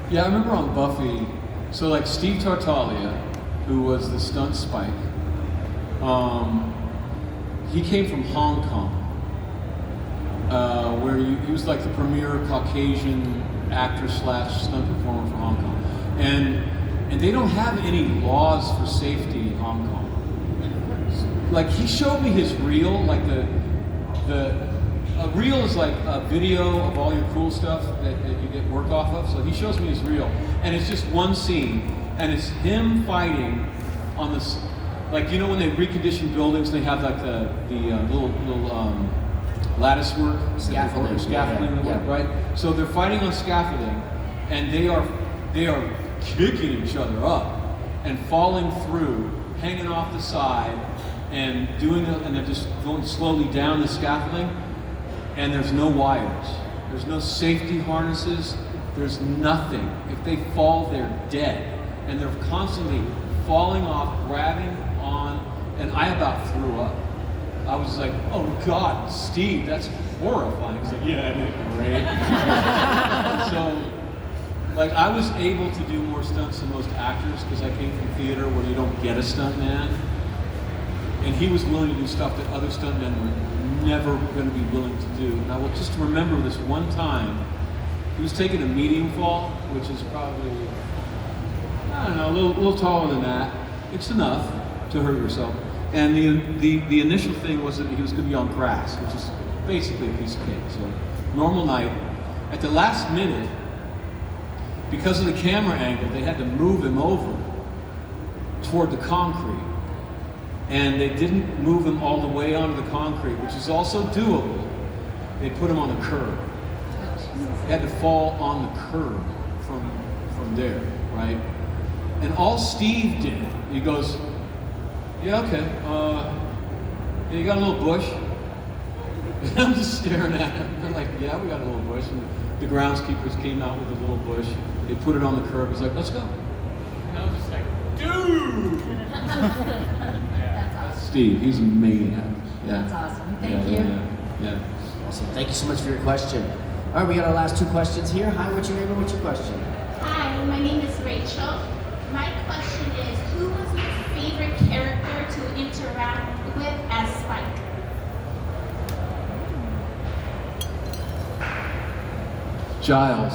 Yeah, I remember on Buffy, so like Steve Tartaglia, who was the stunt Spike, he came from Hong Kong, where he was like the premier Caucasian actor slash stunt performer for Hong Kong. And they don't have any laws for safety in Hong Kong. Like he showed me his reel, like a reel is like a video of all your cool stuff that you get work off of. So he shows me his reel, and it's just one scene, and it's him fighting on this, like you know when they recondition buildings, they have like the little lattice work, scaffolding, right? So they're fighting on scaffolding, and they are kicking each other up and falling through, hanging off the side, and and they're just going slowly down the scaffolding. And there's no wires, there's no safety harnesses, there's nothing. If they fall, they're dead. And they're constantly falling off, grabbing on, and I about threw up. I was like, oh God, Steve, that's horrifying. He's like, yeah, isn't it great? So, like I was able to do more stunts than most actors because I came from theater where you don't get a stunt man. And he was willing to do stuff that other stuntmen were never going to be willing to do. And I will just remember this one time, he was taking a medium fall, which is probably, I don't know, a little taller than that. It's enough to hurt yourself. And the initial thing was that he was going to be on grass, which is basically a piece of cake. So normal night. At the last minute, because of the camera angle, they had to move him over toward the concrete. And they didn't move him all the way onto the concrete, which is also doable. They put him on the curb. He had to fall on the curb from there, right? And all Steve did, he goes, yeah, okay, yeah, you got a little bush? And I'm just staring at him. They're like, yeah, we got a little bush. And the groundskeepers came out with a little bush. They put it on the curb. He's like, let's go. And I was just like, dude! Steve, he's a maniac. Yeah. That's awesome. Thank you. Yeah. Awesome. Thank you so much for your question. All right, we got our last two questions here. Hi, what's your name and what's your question? Hi, my name is Rachel. My question is, who was your favorite character to interact with as Spike? Giles.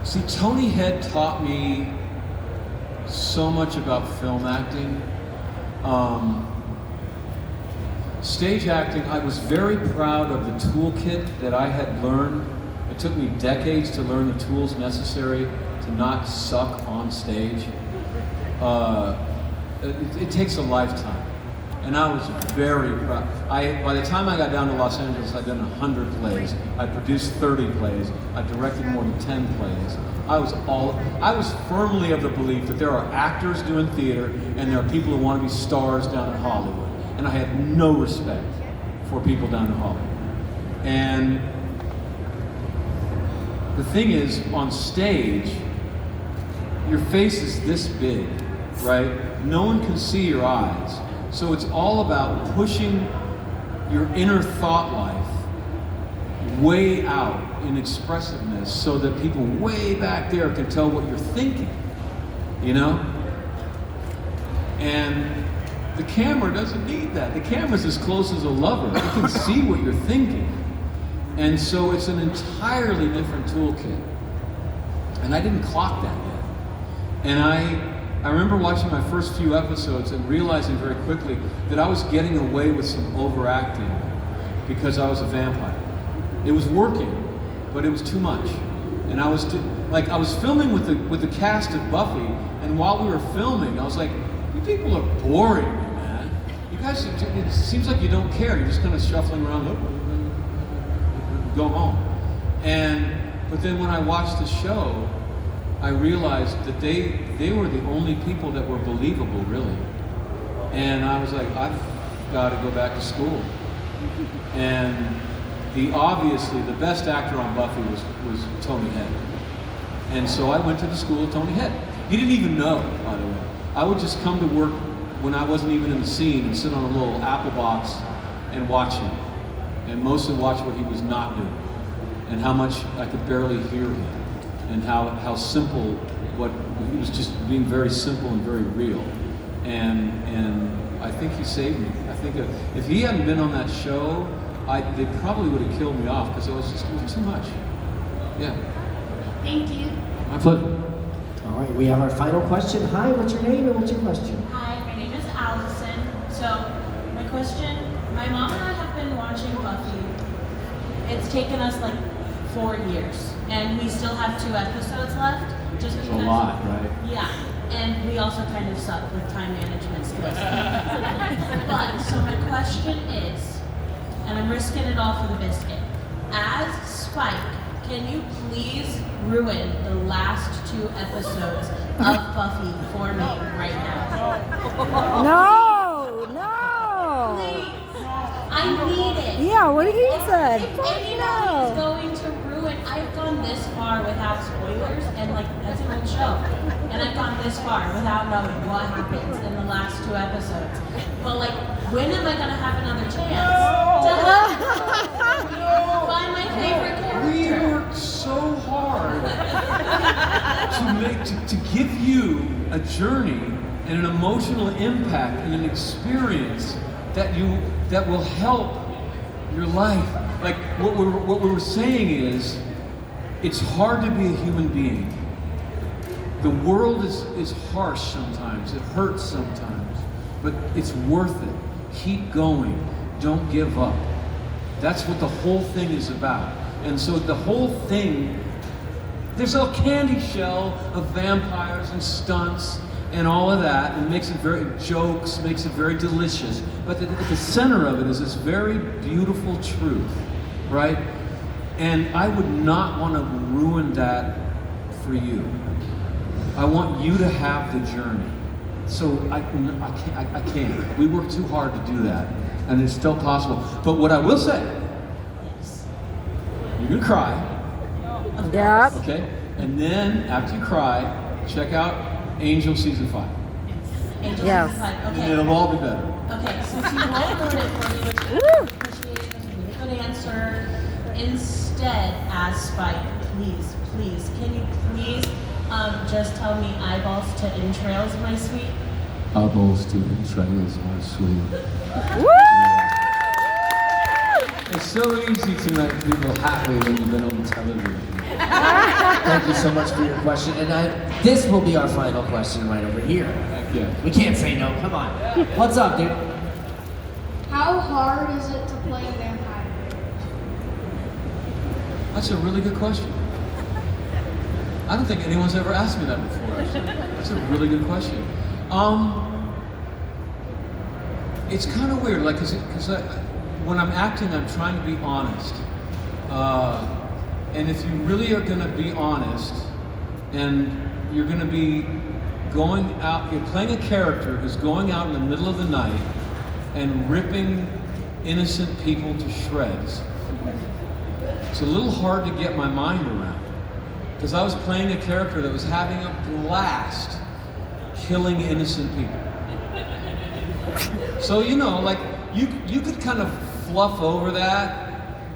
See, Tony Head taught me so much about film acting. Stage acting, I was very proud of the toolkit that I had learned. It took me decades to learn the tools necessary to not suck on stage. It takes a lifetime. And I was very proud. By the time I got down to Los Angeles, I'd done 100 plays. I produced 30 plays. I directed more than 10 plays. I was firmly of the belief that there are actors doing theater and there are people who want to be stars down in Hollywood. And I had no respect for people down in Hollywood. And the thing is, on stage, your face is this big, right? No one can see your eyes. So it's all about pushing your inner thought life way out in expressiveness so that people way back there can tell what you're thinking, you know? And the camera doesn't need that. The camera's as close as a lover. It can see what you're thinking. And so it's an entirely different toolkit. And I didn't clock that yet. And I remember watching my first few episodes and realizing very quickly that I was getting away with some overacting because I was a vampire. It was working, but it was too much. And I was filming with the cast of Buffy, and while we were filming, I was like, you people are boring me, man. You guys, it seems like you don't care. You're just kind of shuffling around, go home. But then when I watched the show, I realized that they were the only people that were believable, really. And I was like, I've got to go back to school. And obviously the best actor on Buffy was Tony Head. And so I went to the school of Tony Head. He didn't even know, by the way. I would just come to work when I wasn't even in the scene and sit on a little apple box and watch him. And mostly watch what he was not doing. and how much I could barely hear him, and how simple, what he was just being very simple and very real, and I think he saved me. I think if he hadn't been on that show, they probably would have killed me off because it was too much. Yeah. Thank you. My pleasure. All right, we have our final question. Hi, what's your name and what's your question? Hi, my name is Allison. So, my question, my mom and I have been watching Buffy. It's taken us like 4 years, and we still have 2 episodes left. Just It's because, a lot, right? Yeah, and we also kind of suck with time management skills. But, so my question is, and I'm risking it all for the biscuit, as Spike, can you please ruin the last 2 episodes of Buffy for me right now? No. Please. I need it. Yeah, what he said. If anybody is going to ruin, I've gone this far without spoilers, and like, that's an old show. And I've gone this far without knowing what happens in the last 2 episodes. But like, when am I gonna have another chance to find my favorite character? We worked so hard to give you a journey and an emotional impact and an experience that will help your life. Like what we were saying is, it's hard to be a human being. The world is harsh sometimes. It hurts sometimes, but it's worth it. Keep going. Don't give up. That's what the whole thing is about. And so the whole thing, there's a candy shell of vampires and stunts and all of that, and makes it very jokes, makes it very delicious. But at the center of it is this very beautiful truth, right? And I would not want to ruin that for you. I want you to have the journey. So I can't. We work too hard to do that, and it's still possible. But what I will say, you're gonna cry, Yep. okay? And then after you cry, check out Angel season 5. Angel Yes. Season 5. And Okay. it'll all be better. Okay, since you won't ruin it for me, which I Woo! appreciate, that's a really good answer. Instead, as Spike, please, can you please just tell me eyeballs to entrails, my sweet? Eyeballs to entrails, my sweet. Woo! It's so easy to make people happy when you've been on television. Thank you so much for your question. And this will be our final question right over here. Heck yeah. We can't say no, come on. What's up, dude? How hard is it to play a vampire? That's a really good question. I don't think anyone's ever asked me that before. That's a really good question. It's kind of weird, like, cause when I'm acting, I'm trying to be honest. And if you really are going to be honest, and you're going to be going out, you're playing a character who's going out in the middle of the night and ripping innocent people to shreds. It's a little hard to get my mind around, because I was playing a character that was having a blast killing innocent people. So, you know, like, you could kind of fluff over that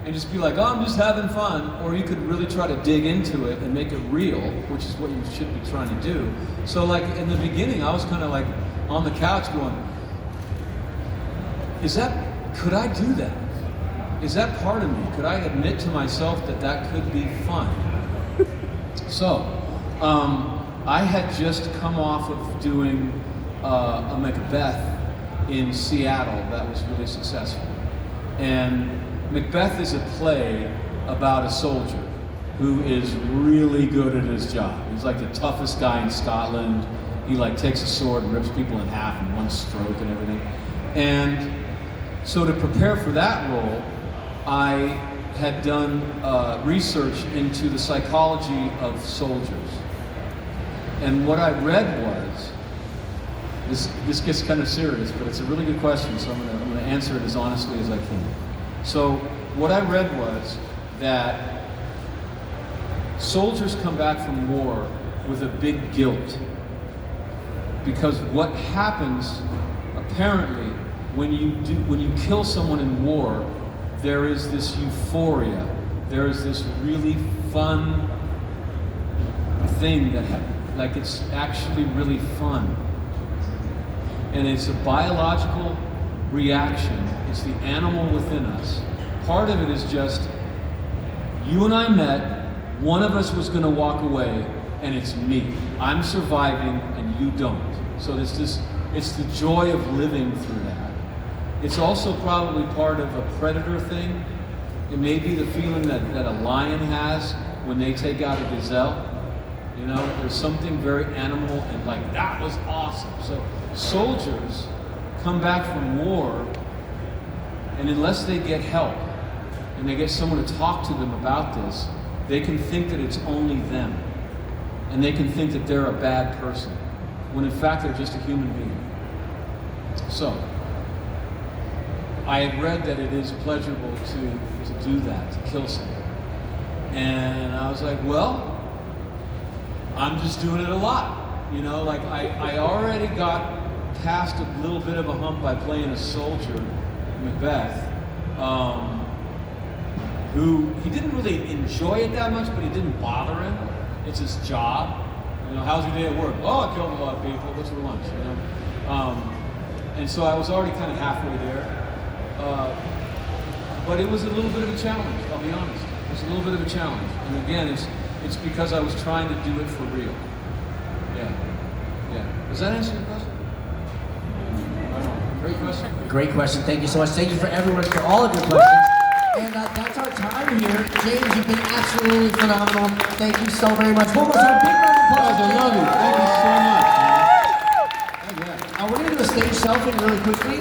and just be like, oh, I'm just having fun. Or you could really try to dig into it and make it real, which is what you should be trying to do. So, like, in the beginning, I was kind of like on the couch going, could I do that? Is that part of me? Could I admit to myself that could be fun? So, I had just come off of doing a Macbeth in Seattle that was really successful. And Macbeth is a play about a soldier who is really good at his job. He's like the toughest guy in Scotland. He like takes a sword and rips people in half in one stroke and everything. And so to prepare for that role, I had done research into the psychology of soldiers. And what I read was, this gets kind of serious, but it's a really good question, so I'm gonna answer it as honestly as I can. So what I read was that soldiers come back from war with a big guilt, because what happens apparently when you kill someone in war, there is this euphoria there is this really fun thing that like it's actually really fun. And it's a biological reaction. It's the animal within us. Part of it is just, you and I met, one of us was going to walk away, and it's me. I'm surviving, and you don't. So it's the joy of living through that. It's also probably part of a predator thing. It may be the feeling that a lion has when they take out a gazelle. You know, there's something very animal and like, that was awesome. So soldiers come back from war, and unless they get help and they get someone to talk to them about this, they can think that it's only them. And they can think that they're a bad person, when in fact they're just a human being. So, I had read that it is pleasurable to do that, to kill someone. And I was like, well, I'm just doing it a lot. You know, like I already got past a little bit of a hump by playing a soldier, Macbeth, who, he didn't really enjoy it that much, but it didn't bother him. It's his job. You know, how's your day at work? Oh, I killed a lot of people. What's for lunch? You know, and so I was already kind of halfway there. But it was a little bit of a challenge. I'll be honest. It was a little bit of a challenge. And again, it's because I was trying to do it for real. Yeah. Does that answer your question? Great question. Great question. Thank you so much. Thank you for everyone for all of your questions. And that's our time here. James, you've been absolutely phenomenal. Thank you so very much. One more time, big round of applause. Guys, I love you. Thank you so much. Man. We're going to do a stage selfie really quickly.